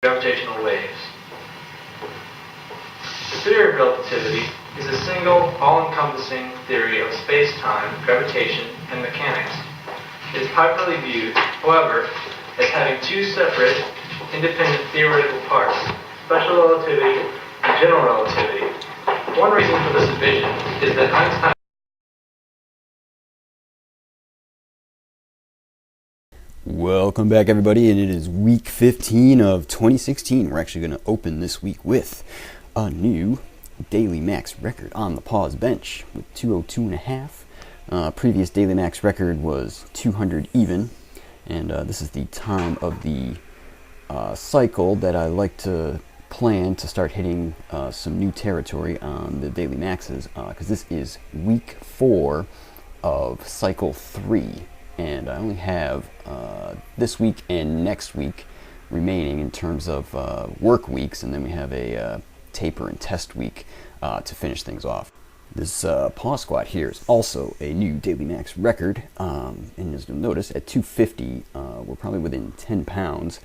gravitational waves. The theory of relativity is a single, all-encompassing theory of space-time, gravitation, and mechanics. It is popularly viewed, however, as having two separate, independent theoretical parts, special relativity and general relativity. One reason for this division is that Einstein Welcome back, everybody, and it is week 15 of 2016. We're actually going to open this week with a new daily max record on the pause bench with 202.5. Previous daily max record was 200 even, and this is the time of the cycle that I like to plan to start hitting some new territory on the daily maxes, because this is week 4 of cycle 3. And I only have this week and next week remaining in terms of work weeks, and then we have a taper and test week to finish things off. This pause squat here is also a new daily max record, and as you'll notice, at 250, we're probably within 10 pounds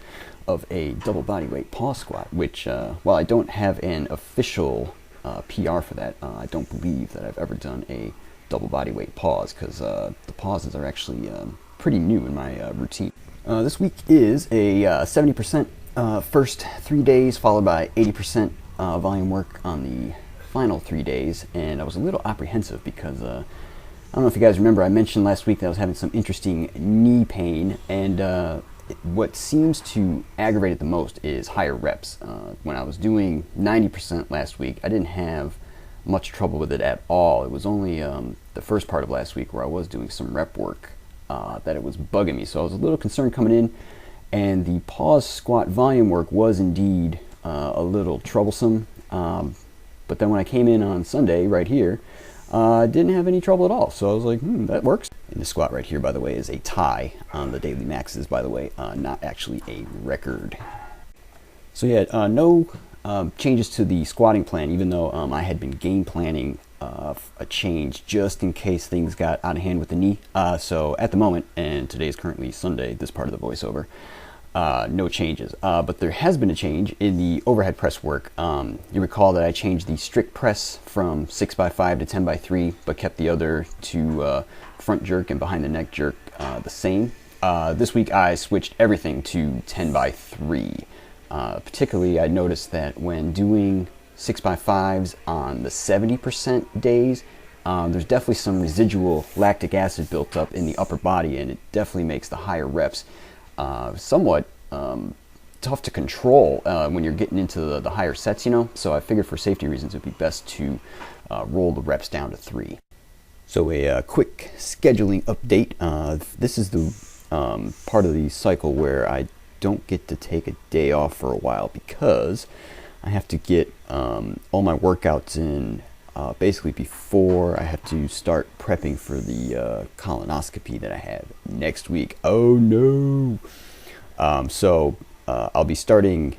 of a double body weight pause squat, which, while I don't have an official PR for that, I don't believe that I've ever done a double body weight pause, because the pauses are actually pretty new in my routine. This week is a 70% first 3 days, followed by 80% volume work on the final 3 days, and I was a little apprehensive because I don't know if you guys remember, I mentioned last week that I was having some interesting knee pain, and what seems to aggravate it the most is higher reps. When I was doing 90% last week, I didn't have much trouble with it at all. It was only the first part of last week where I was doing some rep work that it was bugging me. So I was a little concerned coming in, and the pause squat volume work was indeed a little troublesome. But then when I came in on Sunday right here, I didn't have any trouble at all. So I was like, that works. And this squat right here, by the way, is a tie on the daily maxes, by the way, not actually a record. So yeah, no changes to the squatting plan, even though I had been game planning a change just in case things got out of hand with the knee. So at the moment, and today is currently Sunday, this part of the voiceover, no changes. But there has been a change in the overhead press work. You recall that I changed the strict press from 6x5 to 10x3, but kept the other two front jerk and behind the neck jerk the same. This week I switched everything to 10x3. Particularly, I noticed that when doing 6x5s on the 70% days, there's definitely some residual lactic acid built up in the upper body, and it definitely makes the higher reps somewhat tough to control when you're getting into the higher sets, you know. So I figured for safety reasons it would be best to roll the reps down to 3. So a quick scheduling update. This is the part of the cycle where I don't get to take a day off for a while because I have to get all my workouts in basically before I have to start prepping for the colonoscopy that I have next week. Oh no! So I'll be starting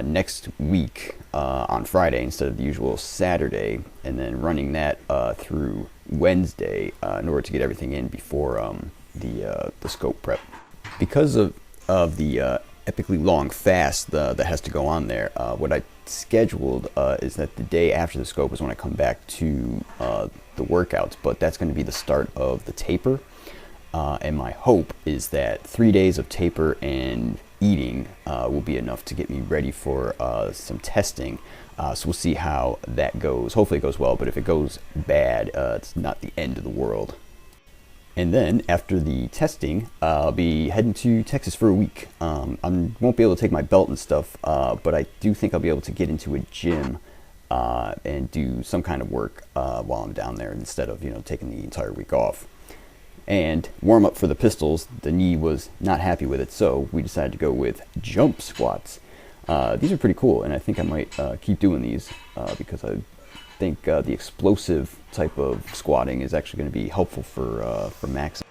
next week on Friday instead of the usual Saturday, and then running that through Wednesday in order to get everything in before the scope prep. Because of the epically long fast that has to go on there, what I scheduled is that the day after the scope is when I come back to the workouts, but that's going to be the start of the taper, and my hope is that 3 days of taper and eating will be enough to get me ready for some testing. So we'll see how that goes. Hopefully it goes well, but if it goes bad, it's not the end of the world. And then after the testing, I'll be heading to Texas for a week. I won't be able to take my belt and stuff, but I do think I'll be able to get into a gym and do some kind of work while I'm down there instead of, taking the entire week off. And warm up for the pistols, the knee was not happy with it, so we decided to go with jump squats. These are pretty cool, and I think I might keep doing these because I think the explosive type of squatting is actually going to be helpful for max.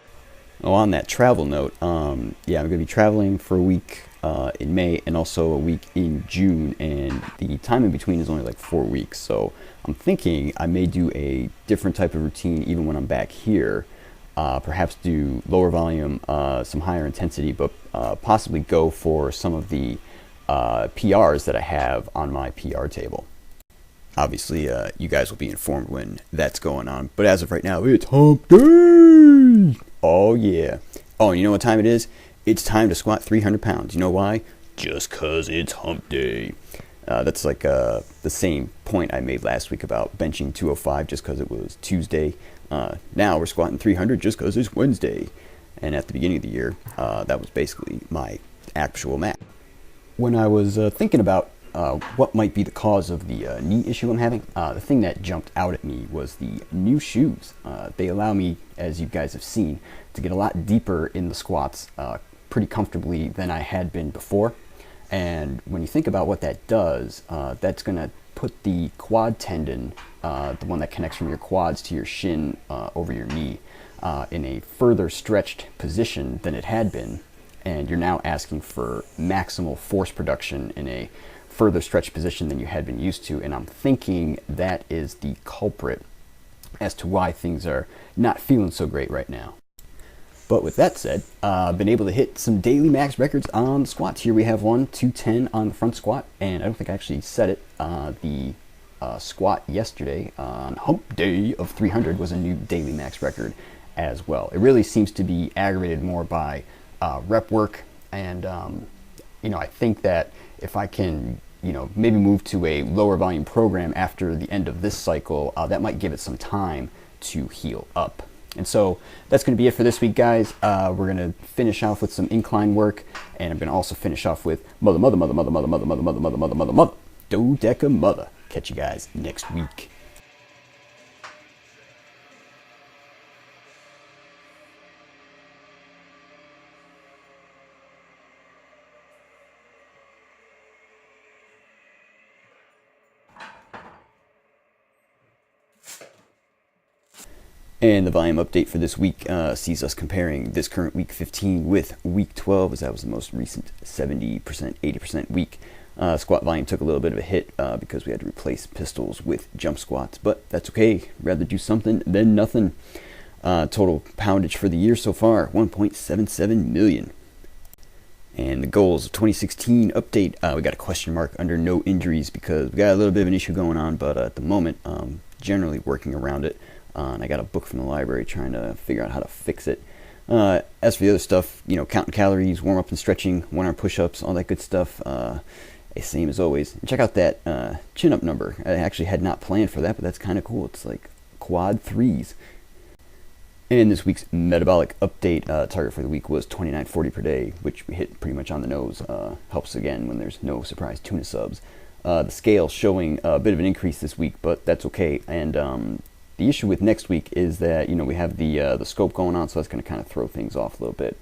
Oh, on that travel note, I'm going to be traveling for a week in May and also a week in June, and the time in between is only like 4 weeks. So I'm thinking I may do a different type of routine even when I'm back here. Perhaps do lower volume, some higher intensity, but possibly go for some of the PRs that I have on my PR table. Obviously, you guys will be informed when that's going on. But as of right now, it's hump day! Oh, yeah. Oh, and you know what time it is? It's time to squat 300 pounds. You know why? Just 'cause it's hump day. That's like the same point I made last week about benching 205 just because it was Tuesday. Now we're squatting 300 just because it's Wednesday. And at the beginning of the year, that was basically my actual math. When I was thinking about what might be the cause of the knee issue I'm having, the thing that jumped out at me was the new shoes. They allow me, as you guys have seen, to get a lot deeper in the squats pretty comfortably than I had been before. And when you think about what that does, that's going to put the quad tendon, the one that connects from your quads to your shin over your knee, in a further stretched position than it had been. And you're now asking for maximal force production in a further stretched position than you had been used to. And I'm thinking that is the culprit as to why things are not feeling so great right now. But with that said, I've been able to hit some daily max records on the squats. Here we have one, 210 on the front squat, and I don't think I actually set it. The squat yesterday on hump day of 300 was a new daily max record as well. It really seems to be aggravated more by rep work, and I think that if I can maybe move to a lower volume program after the end of this cycle, that might give it some time to heal up. And so that's going to be it for this week, guys. We're going to finish off with some incline work, and I'm going to also finish off with mother, dodeca mother. Catch you guys next week. And the volume update for this week sees us comparing this current week 15 with week 12, as that was the most recent 70%, 80% week. Squat volume took a little bit of a hit because we had to replace pistols with jump squats, but that's okay. Rather do something than nothing. Total poundage for the year so far, 1.77 million. And the goals of 2016 update, we got a question mark under no injuries because we got a little bit of an issue going on, but at the moment, generally working around it. And I got a book from the library trying to figure out how to fix it. As for the other stuff, counting calories, warm up and stretching, 1-arm push-ups, all that good stuff. Same as always. And check out that chin-up number. I actually had not planned for that, but that's kind of cool. It's like quad 3s. And this week's metabolic update target for the week was 2940 per day, which we hit pretty much on the nose. Helps again when there's no surprise tuna subs. The scale showing a bit of an increase this week, but that's okay. And the issue with next week is that we have the scope going on, so that's going to kind of throw things off a little bit.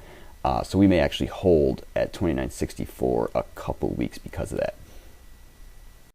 So we may actually hold at 2960 for a couple weeks because of that.